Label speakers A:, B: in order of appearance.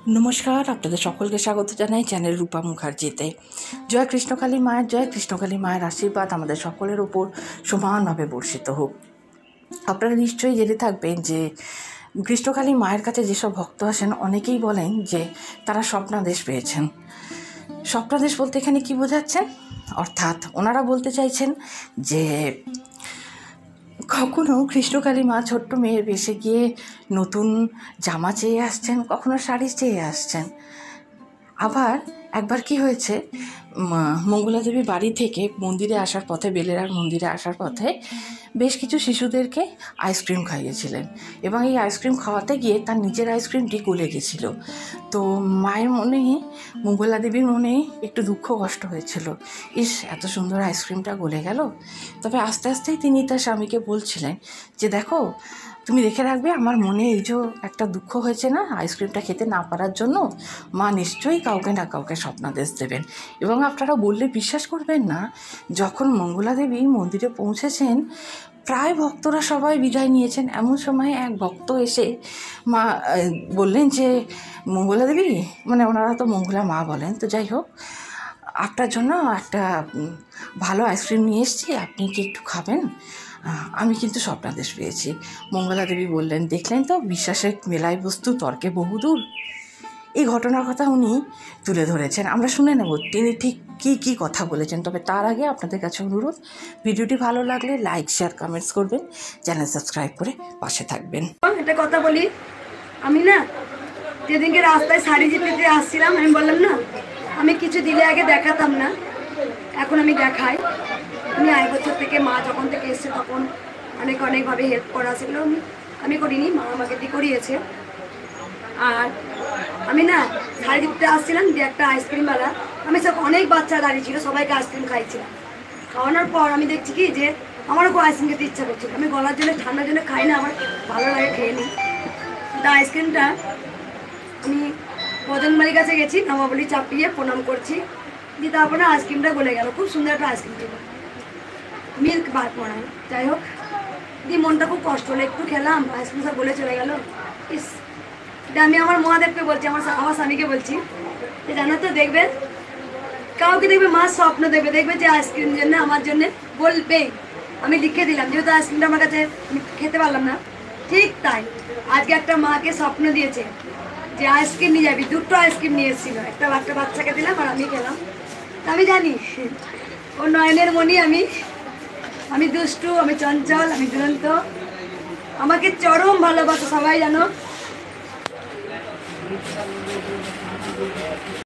A: নমস্কার, আপনাদের সকলকে স্বাগত জানাই চ্যানেল রূপা মুখার্জিতে। জয় কৃষ্ণকালী মায়ের জয়। কৃষ্ণকালী মায়ের আশীর্বাদ আমাদের সকলের ওপর সমানভাবে বর্ষিত হোক। আপনারা নিশ্চয়ই জেনে থাকবেন যে কৃষ্ণকালী মায়ের কাছে যেসব ভক্ত আসেন অনেকেই বলেন যে তারা স্বপ্নাদেশ পেয়েছেন। স্বপ্নাদেশ বলতে এখানে কি বোঝাচ্ছেন? অর্থাৎ ওনারা বলতে চাইছেন যে কখনো কৃষ্ণকালী মা ছোট্ট মেয়ের বেশে গিয়ে নতুন জামা চেয়ে আসছেন, কখনো শাড়ি চেয়ে আসছেন। আবার একবার কি হয়েছে, মঙ্গলা দেবী বাড়ি থেকে মন্দিরে আসার পথে, বেলেরার মন্দিরে আসার পথে বেশ কিছু শিশুদেরকে আইসক্রিম খাইয়েছিলেন এবং এই আইসক্রিম খাওয়াতে গিয়ে তার নিজের আইসক্রিমটি গলে গেছিল। তো মায়ের মনে, মঙ্গলা দেবীর মনে একটু দুঃখ কষ্ট হয়েছিল, ইস এত সুন্দর আইসক্রিমটা গলে গেল। তবে আস্তে আস্তেই তিনি তার স্বামীকে বলছিলেন যে দেখো, তুমি দেখে রাখবে, আমার মনে এই যে একটা দুঃখ হয়েছে না আইসক্রিমটা খেতে না পারার জন্য, মা নিশ্চয়ই কাউকে না কাউকে স্বপ্নাদেশ দেবেন। এবং আপনারা বললে বিশ্বাস করবেন না, যখন মঙ্গলা দেবী মন্দিরে পৌঁছেছেন প্রায় ভক্তরা সবাই বিদায় নিয়েছেন, এমন সময় এক ভক্ত এসে মা বললেন যে মঙ্গলা দেবী, মানে ওনারা তো মঙ্গলা মা বলেন, তো যাই হোক, আপনার জন্য একটা ভালো আইসক্রিম নিয়ে এসেছি, আপনি কি একটু খাবেন? আমি কিন্তু স্বপ্নাদেশ পেয়েছি। মঙ্গলা দেবী বললেন, দেখলেন তো, বিশ্বাসের মেলায় বস্তু তর্কে বহুদূর। এই ঘটনার কথা উনি তুলে ধরেছেন, আমরা শুনে নেব তিনি ঠিক কী কথা বলেছেন। তবে তার আগে আপনাদের কাছে অনুরোধ, ভিডিওটি ভালো লাগলে লাইক, শেয়ার, কমেন্টস করবেন, চ্যানেল সাবস্ক্রাইব করে পাশে থাকবেন।
B: একটা কথা বলি, আমি না যেদিনকে রাস্তায় শাড়ি জিতে আসছিলাম, আমি বললাম না আমি কিছু দিলে আগে দেখাতাম না, এখন আমি দেখাই। আমি 8 বছর থেকে, মা যখন থেকে এসছে তখন অনেকভাবে হেল্প করা, সেগুলো আমি করিনি, মা আমাকে দিয়ে করিয়েছে। আর আমি না শাড়ি জিতে আসছিলাম, যে একটা আইসক্রিমওয়ালা, আমি সব অনেক বাচ্চা দাঁড়িয়ে ছিল, সবাইকে আইসক্রিম খাইছিলাম। খাওয়ানোর পর আমি দেখছি কি যে আমারও খুব আইসক্রিম খেতে ইচ্ছা করছিল। আমি গলার জন্য, ঠান্ডার জন্য খাই না, আমার ভালো লাগে, খেয়ে নিই। তা আইসক্রিমটা আমি মদনবাড়ির কাছে গেছি, নামাবলি চাপিয়ে প্রণাম করছি, দিয়ে তারপরে আইসক্রিমটা গলে গেল। খুব সুন্দর একটা আইসক্রিম ছিল, মিল্ক বার পড়া, যাই হোক, দিয়ে মনটা খুব কষ্ট হলো, একটু খেলাম, আইসক্রিম সব গলে চলে গেল। ইস, এটা আমি আমার মহাদেবকে বলছি, আমার স্বামীকে বলছি যে জানো তো, দেখবে কাউকে দেখবে মা স্বপ্ন দেখবে যে আইসক্রিম জন্য আমার জন্য বলবে। আমি লিখে দিলাম, যেহেতু আইসক্রিমটা আমার কাছে খেতে পারলাম না, ঠিক তাই আজকে একটা মাকে স্বপ্ন দিয়েছে যে আইসক্রিম নিয়ে যাবি। 2টো আইসক্রিম নিয়ে এসেছিল, একটা বাচ্চাকে দিলাম আর আমি খেলাম। আমি জানি ও নয়নের মণি, আমি দুষ্টু, আমি চঞ্চল, আমি দুরন্ত, আমাকে চরম ভালোবাসো সবাই জানো।